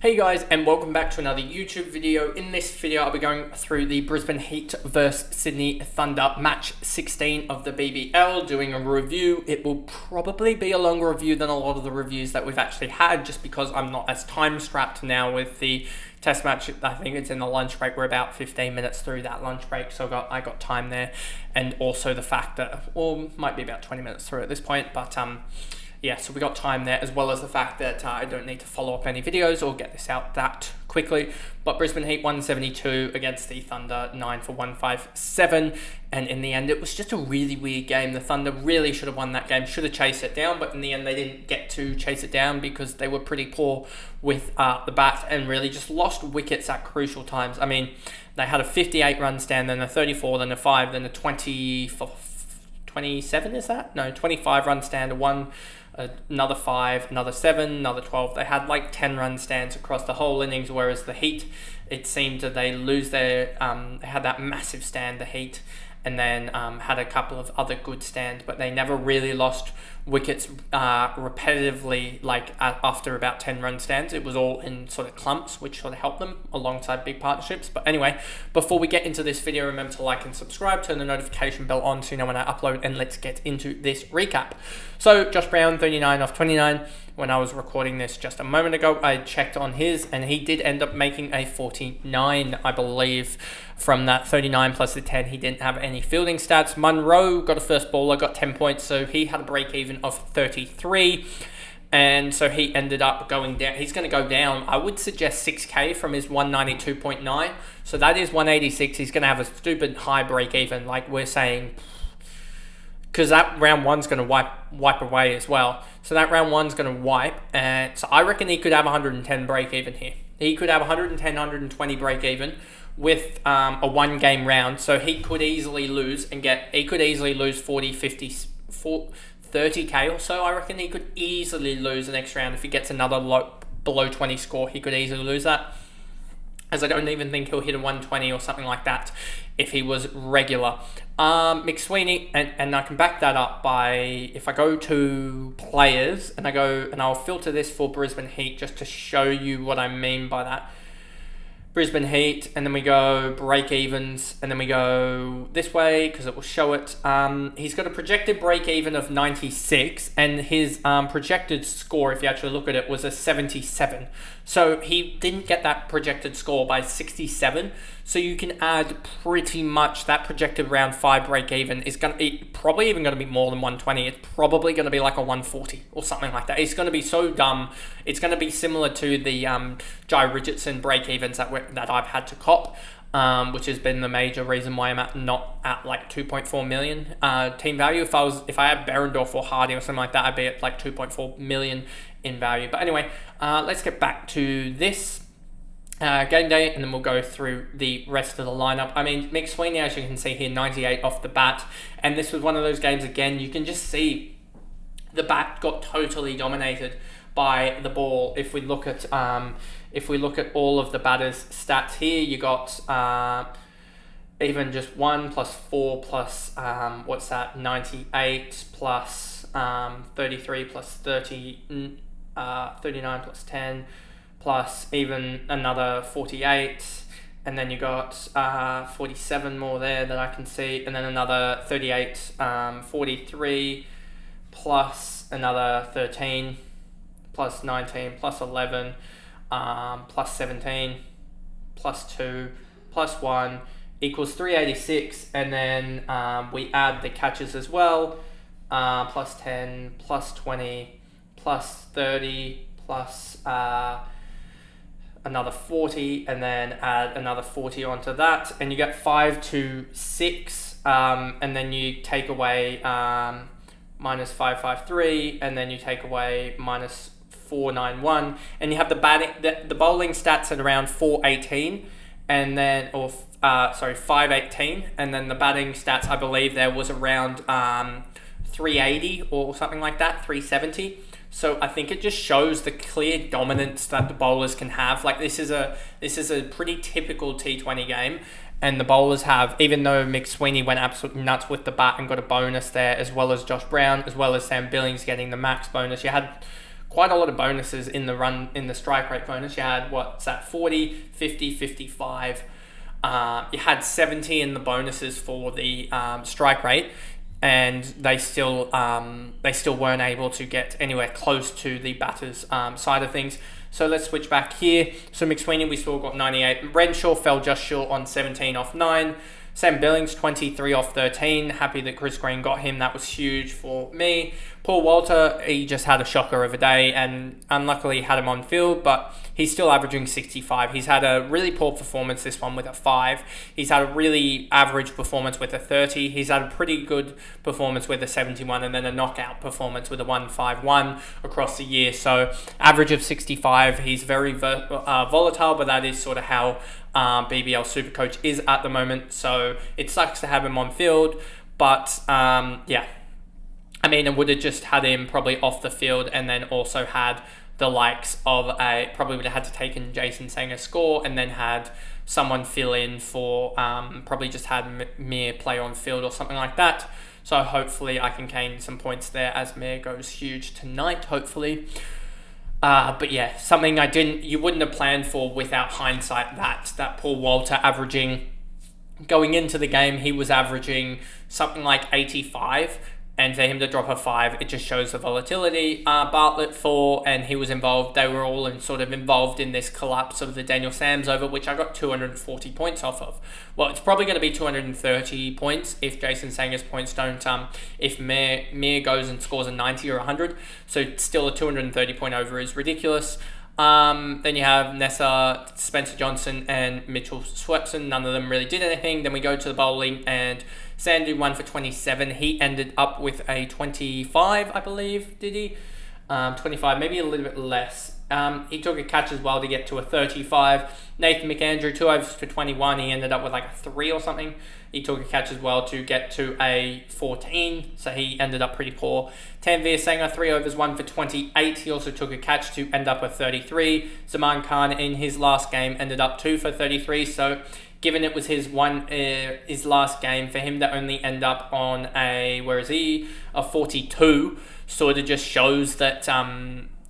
Hey guys, and welcome back to another YouTube video. In this video, I'll be going through the Brisbane Heat versus Sydney Thunder match 16 of the BBL, doing a review. It will probably be a longer review than a lot of the reviews that we've actually had, just because I'm not as time strapped now with the test match. I think it's in the lunch break. We're about 15 minutes through that lunch break, so I got time there. And also the fact that, or might be about 20 minutes through at this point, but yeah, so we got time there, as well as the fact that I don't need to follow up any videos or get this out that quickly. But Brisbane Heat 172 against the Thunder 9 for 157. And in the end, it was just a really weird game. The Thunder really should have won that game, should have chased it down. But in the end, they didn't get to chase it down because they were pretty poor with the bat and really just lost wickets at crucial times. I mean, they had a 58 run stand, then a 34, then a 5, then a 27, is that? No, 25 run stand, another 5, another 7, another 12. They had like 10 run stands across the whole innings, whereas the Heat, it seemed that they lose their, they had that massive stand, the Heat, and then had a couple of other good stands, but they never really lost wickets repetitively, like after about 10 run stands. It was all in sort of clumps, which sort of helped them alongside big partnerships. But anyway, before we get into this video, remember to like and subscribe, turn the notification bell on so you know when I upload, and let's get into this recap. So Josh Brown, 39 off 29. When I was recording this just a moment ago, I checked on his, and he did end up making a 49, I believe. From that 39 plus the 10, he didn't have any fielding stats. Munro got a first baller, got 10 points, so he had a break even of 33. And so he ended up going down. He's going to go down, I would suggest 6K from his 192.9. So that is 186. He's going to have a stupid high break even, like we're saying, because that round one's going to wipe away as well. So that round one's going to wipe. And so I reckon he could have 110 break even here. He could have 110, 120 break even with a one game round. So he could easily lose and he could easily lose 40, 50, 30K or so. I reckon he could easily lose the next round. If he gets another below 20 score, he could easily lose that, as I don't even think he'll hit a 120 or something like that if he was regular. McSweeney, and I can back that up by, if I go to players, and I'll filter this for Brisbane Heat just to show you what I mean by that. Brisbane Heat, and then we go break evens, and then we go this way because it will show it. He's got a projected break even of 96, and his projected score, if you actually look at it, was a 77. So he didn't get that projected score by 67. So you can add pretty much that projected round 5 break even is probably even going to be more than 120. It's probably going to be like a 140 or something like that. It's going to be so dumb. It's going to be similar to the Jai Richardson break evens that I've had to cop, which has been the major reason why I'm not at like 2.4 million team value. If I had Berendorf or Hardy or something like that, I'd be at like 2.4 million in value. But anyway, let's get back to this game day, and then we'll go through the rest of the lineup. I mean, McSweeney, as you can see here, 98 off the bat, and this was one of those games, again, you can just see the bat got totally dominated by the ball. If we look at all of the batters' stats here, you got even just 1 plus 4 plus 98 plus 33 plus 30, 39 plus 10 plus even another 48, and then you got 47 more there that I can see, and then another 38, 43 plus another 13 plus 19 plus 11 plus 17 plus 2 plus 1 equals 386, and then we add the catches as well, plus 10 plus 20 plus 30 plus another 40, and then add another 40 onto that, and you get 526, and then you take away minus 553, and then you take away minus 491, and you have the bowling stats at around 418, and then 518, and then the batting stats, I believe there was around 380 or something like that, 370. So I think it just shows the clear dominance that the bowlers can have. Like this is a pretty typical T20 game, and the bowlers have, even though McSweeney went absolutely nuts with the bat and got a bonus there, as well as Josh Brown, as well as Sam Billings getting the max bonus, you had quite a lot of bonuses in the strike rate bonus. You had, 40, 50, 55. You had 70 in the bonuses for the strike rate, and they still weren't able to get anywhere close to the batters' side of things. So let's switch back here. So McSweeney, we still got 98. Renshaw fell just short on 17 off 9. Sam Billings, 23 off 13. Happy that Chris Green got him. That was huge for me. Paul Walter, he just had a shocker of a day and unluckily had him on field, but he's still averaging 65. He's had a really poor performance this one with a 5. He's had a really average performance with a 30. He's had a pretty good performance with a 71 and then a knockout performance with a 151 across the year. So average of 65. He's very volatile, but that is sort of how BBL SuperCoach is at the moment. So it sucks to have him on field, but yeah. I mean, I would have just had him probably off the field and then also had the likes of probably would have had to take in Jason Sanger's score and then had someone fill in for, probably just had Mir play on field or something like that. So hopefully I can gain some points there as Mir goes huge tonight, hopefully. But yeah, something you wouldn't have planned for without hindsight, that Paul Walter averaging, going into the game, he was averaging something like 85. And for him to drop a 5, it just shows the volatility. Bartlett 4, and he was involved. They were all involved in this collapse of the Daniel Sams over, which I got 240 points off of. Well, it's probably going to be 230 points if Jason Sanger's points don't. If Mir goes and scores a 90 or 100, so still a 230 point over is ridiculous. Then you have Nessa, Spencer Johnson, and Mitchell Swepson. None of them really did anything. Then we go to the bowling, and Sandu 1 for 27. He ended up with a 25, I believe, did he? 25, maybe a little bit less. He took a catch as well to get to a 35. Nathan McAndrew, 2 overs for 21. He ended up with like a 3 or something. He took a catch as well to get to a 14, so he ended up pretty poor. Tanveer Sanger, 3 overs, 1 for 28. He also took a catch to end up with 33. Zaman Khan in his last game ended up 2 for 33, so given it was his last game, for him to only end up on a 42, sort of just shows that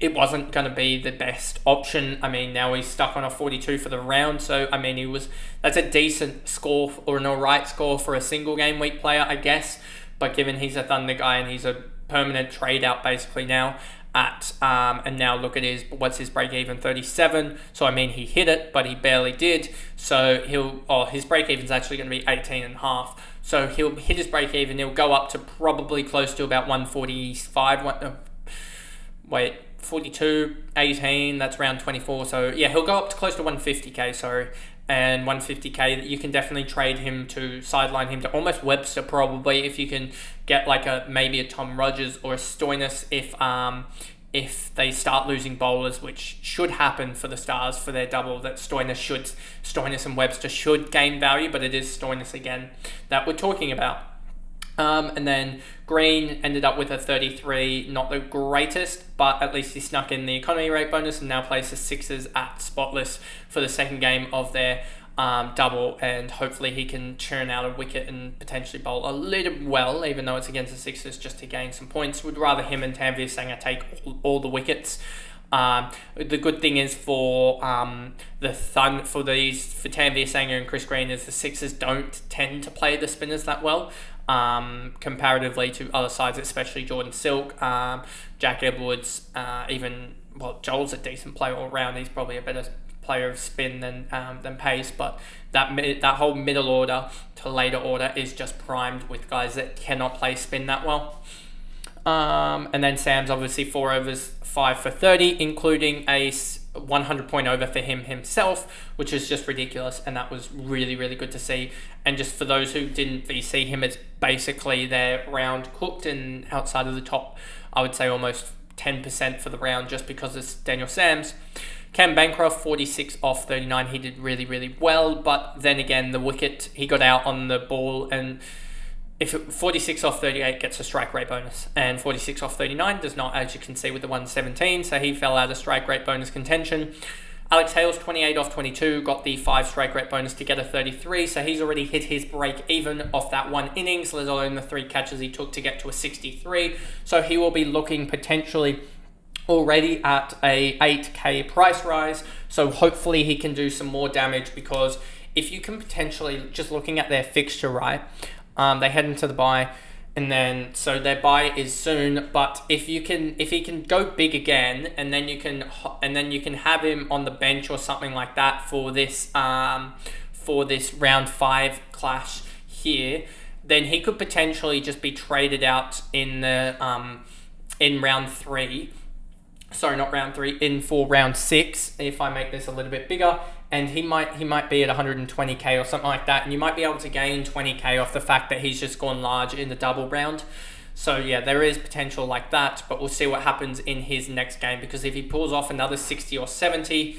it wasn't going to be the best option. I mean, now he's stuck on a 42 for the round, so I mean, that's a decent score or an alright score for a single game week player, I guess. But given he's a Thunder guy and he's a permanent trade out basically now, and now look at what's his break even, 37. So I mean, he hit it, but he barely did. So his break even is actually going to be 18.5. So he'll hit his break even. He'll go up to probably close to about 145. 42, 18. That's around 24. So yeah, he'll go up to close to 150k. Sorry. And 150k, you can definitely trade him to sideline him to almost Webster probably, if you can get like maybe a Tom Rogers or a Stoinis if they start losing bowlers, which should happen for the Stars for their double, that Stoinis and Webster should gain value, but it is Stoinis again that we're talking about. And then Green ended up with a 33, not the greatest, but at least he snuck in the economy rate bonus and now plays the Sixers at spotless for the second game of their double, and hopefully he can churn out a wicket and potentially bowl a little well, even though it's against the Sixers, just to gain some points. Would rather him and Tanveer Sanger take all the wickets. The good thing is for Tanveer Sanger and Chris Green is the Sixers don't tend to play the spinners that well. Comparatively to other sides, especially Jordan Silk, Jack Edwards, Joel's a decent player all round. He's probably a better player of spin than pace, but that whole middle order to later order is just primed with guys that cannot play spin that well. And then Sam's obviously 4 overs, 5 for 30, including a 100 point over for himself, which is just ridiculous, and that was really, really good to see. And just for those who didn't VC him, it's basically their round cooked, and outside of the top, I would say almost 10% for the round, just because it's Daniel Sams. Cam Bancroft, 46 off 39, he did really, really well, but then again, the wicket, he got out on the ball, and if 46 off 38 gets a strike rate bonus, and 46 off 39 does not, as you can see with the 117, so he fell out of strike rate bonus contention. Alex Hales, 28 off 22, got the 5 strike rate bonus to get a 33, so he's already hit his break even off that one innings, let alone the 3 catches he took to get to a 63, so he will be looking potentially already at a 8k price rise, so hopefully he can do some more damage, because if you can potentially, just looking at their fixture, right, they head into the bye, and then so their bye is soon, but if he can go big again, and then you can have him on the bench or something like that for this round 5 clash here, then he could potentially just be traded out in the in round 3. Sorry, not round 3, in for round 6, if I make this a little bit bigger, and he might be at 120k or something like that, and you might be able to gain 20k off the fact that he's just gone large in the double round. So yeah, there is potential like that, but we'll see what happens in his next game, because if he pulls off another 60 or 70,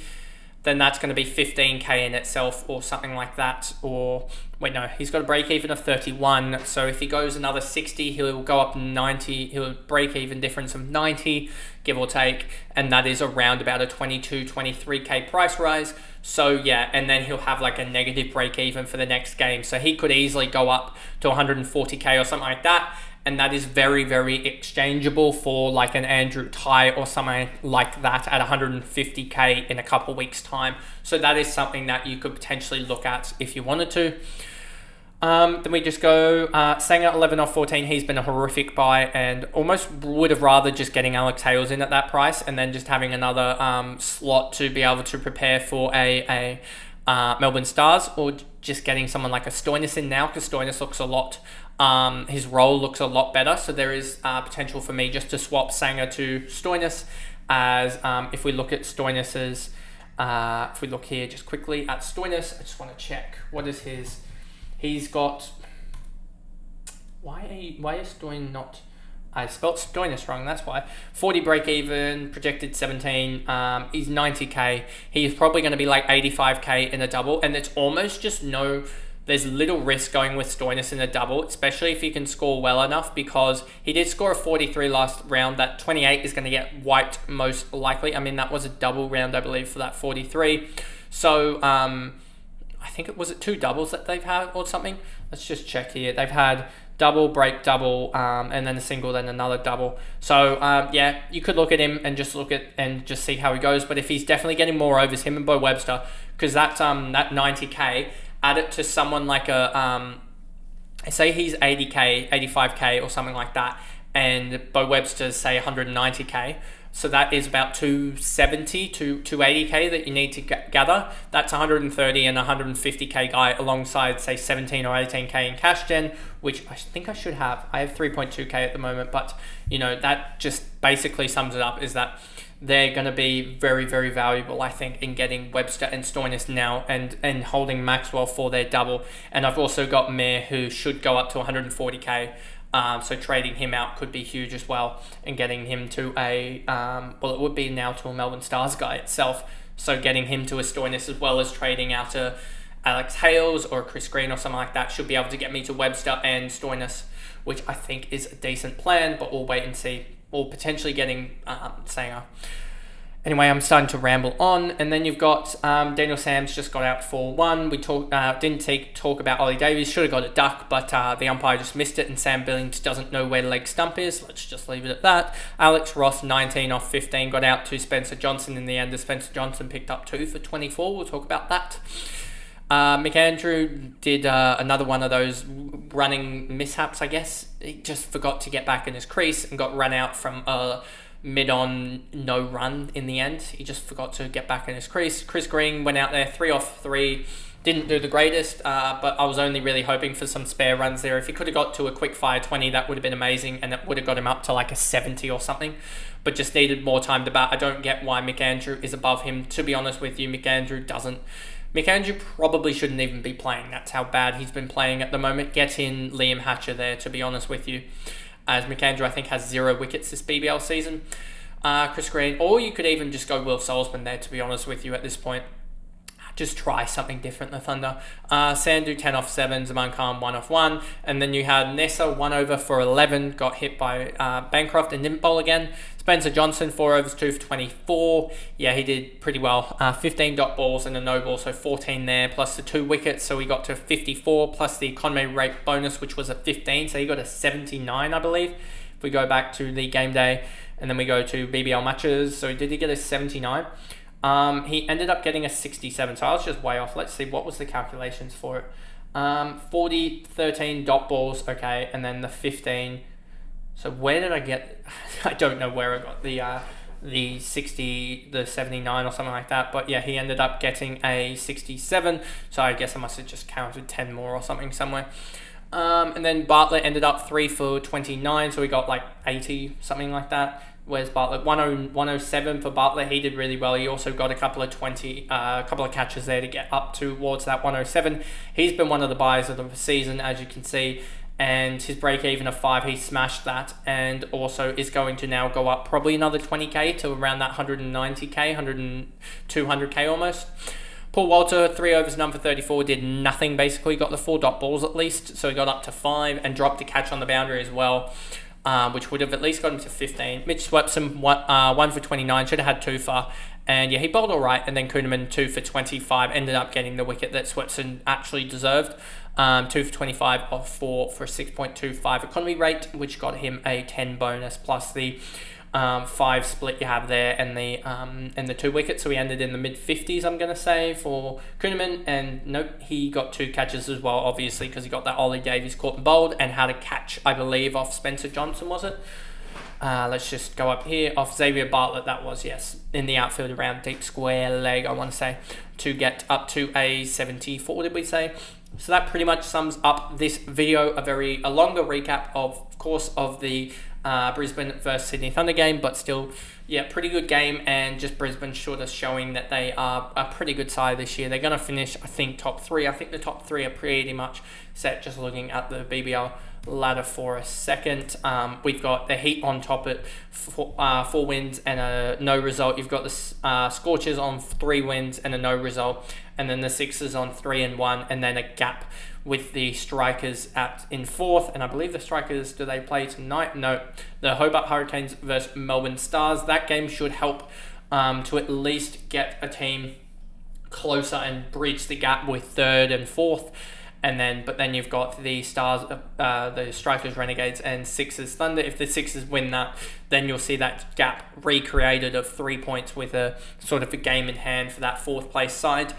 then that's going to be 15k in itself or something like that. Or wait, no, he's got a break even of 31, so if he goes another 60, he'll go up 90, he'll break even difference of 90, give or take, and that is around about a 23k price rise. So yeah, and then he'll have like a negative break even for the next game, so he could easily go up to 140k or something like that, and that is very, very exchangeable for like an Andrew Ty or something like that at 150k in a couple weeks time. So that is something that you could potentially look at if you wanted to. Then we just go Sanger 11 off 14. He's been a horrific buy, and almost would have rather just getting Alex Hales in at that price, and then just having another slot to be able to prepare for a Melbourne Stars, or just getting someone like a Stoinis in now, because Stoinis looks a lot, his role looks a lot better. So there is potential for me just to swap Sanger to Stoinis, as if we look at Stoinis's, if we look here just quickly at Stoinis, I just want to check what is his. He's got, why is Stoin not, I spelt Stoinis wrong, that's why. 40 break even, projected 17, he's 90k. He's probably going to be like 85k in a double, and it's almost just there's little risk going with Stoinis in a double, especially if he can score well enough, because he did score a 43 last round. That 28 is going to get wiped most likely. I mean, that was a double round, I believe, for that 43. So, I think it was 2 doubles that they've had or something. Let's just check here. They've had double, break, double, and then a single, then another double. So yeah, you could look at him and just see how he goes. But if he's definitely getting more overs, him and Bo Webster, because that 90k, add it to someone like say he's 80k, 85k or something like that, and Bo Webster's say 190k. So that is about 270 to 280k that you need to gather. That's 130 and 150k guy alongside say 17 or 18k in cash gen, which I think I should have. I have 3.2k at the moment, but that just basically sums it up, is that they're going to be very, very valuable, I think, in getting Webster and Stoinis now, and holding Maxwell for their double. And I've also got Mayer, who should go up to 140k. So trading him out could be huge as well, and getting him to it would be now to a Melbourne Stars guy itself. So getting him to a Stoinis, as well as trading out to Alex Hales or Chris Green or something like that, should be able to get me to Webster and Stoinis, which I think is a decent plan, but we'll wait and see. Or potentially getting Sanger. Anyway, I'm starting to ramble on, and then you've got Daniel Sams just got out for 1. We didn't talk about Ollie Davies, should have got a duck, but the umpire just missed it, and Sam Billings doesn't know where the leg stump is. Let's just leave it at that. Alex Ross, 19 off 15, got out to Spencer Johnson in the end, as Spencer Johnson picked up 2 for 24. We'll talk about that. McAndrew did another one of those running mishaps, I guess. He just forgot to get back in his crease and got run out from mid-on no run in the end. He just forgot to get back in his crease. Chris Green went out there 3 off 3, didn't do the greatest, but I was only really hoping for some spare runs there. If he could have got to a quick fire 20, that would have been amazing, and it would have got him up to like a 70 or something, but just needed more time to bat. I don't get why McAndrew is above him, to be honest with you. McAndrew probably shouldn't even be playing. That's how bad he's been playing at the moment. Get in Liam Hatcher there, to be honest with you, as McAndrew, I think, has 0 wickets this BBL season. Chris Green, or you could even just go Will Salzman there, to be honest with you, at this point. Just try something different, the Thunder. Sandhu, 10 off 7, Zaman Khan, 1 off 1. And then you had Nessa, 1 over for 11, got hit by Bancroft and didn't bowl again. Spencer Johnson, 4 overs, 2 for 24. Yeah, he did pretty well. 15 dot balls and a no ball, so 14 there, plus the 2 wickets. So we got to 54, plus the economy rate bonus, which was a 15. So he got a 79, I believe, if we go back to the game day. And then we go to BBL matches. So did he get a 79? He ended up getting a 67. So I was just way off. Let's see, what was the calculations for it? 40, 13 dot balls. Okay. And then the 15. So where did I get? I don't know where I got the 60, the 79 or something like that. But yeah, he ended up getting a 67. So I guess I must have just counted 10 more or something somewhere. And then Bartlett ended up 3 for 29. So we got like 80, something like that. Where's Bartlett? 107 for Bartlett. He did really well. He also got a couple of catches there to get up towards that 107. He's been one of the buyers of the season, as you can see. And his break even of 5, he smashed that, and also is going to now go up probably another 20k to around that 190k, 200k almost. Paul Walter, 3 overs, none for 34, did nothing basically, got the 4 dot balls at least, so he got up to 5 and dropped a catch on the boundary as well, which would have at least got him to 15. Mitch Swepson, 1 for 29, should have had 2 for. And yeah, he bowled all right, and then Kuhnemann 2 for 25, ended up getting the wicket that Swepson actually deserved. 2 for 25 off 4 for a 6.25 economy rate, which got him a 10 bonus plus the 5 split you have there and the 2 wickets. So he ended in the mid 50s, I'm going to say, for Kuhnemann. And nope, he got 2 catches as well, obviously, because he got that Ollie Davies caught and bowled and had a catch, I believe, off Spencer Johnson, was it? Let's just go up here, off Xavier Bartlett, that was, yes, in the outfield around deep square leg, I want to say, to get up to a 74, did we say? So that pretty much sums up this video, a longer recap of course, of the Brisbane versus Sydney Thunder game, but still, yeah, pretty good game, and just Brisbane sort of showing that they are a pretty good side this year. They're going to finish, I think, top 3. I think the top 3 are pretty much set, just looking at the BBL ladder for a second. We've got the Heat on top at 4 wins and a no result. You've got the Scorchers on 3 wins and a no result, and then the Sixers on 3 and 1, and then a gap with the Strikers in 4th. And I believe the Strikers, do they play tonight? No, the Hobart Hurricanes versus Melbourne Stars. That game should help to at least get a team closer and bridge the gap with 3rd and 4th. But then you've got the Stars, the Strikers, Renegades, and Sixers, Thunder. If the Sixers win that, then you'll see that gap recreated of 3 points with a sort of a game in hand for that 4th place side,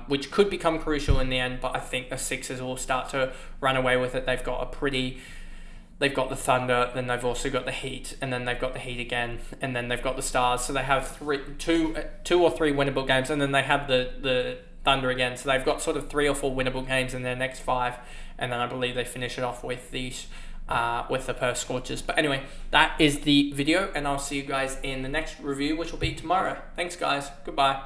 which could become crucial in the end. But I think the Sixers will start to run away with it. They've got the Thunder, then they've also got the Heat, and then they've got the Heat again, and then they've got the Stars. So they have two or three winnable games, and then they have the Thunder again. So they've got sort of 3 or 4 winnable games in their next 5, and then I believe they finish it off with the Perth Scorchers. But anyway, that is the video, and I'll see you guys in the next review, which will be tomorrow. Thanks, guys. Goodbye.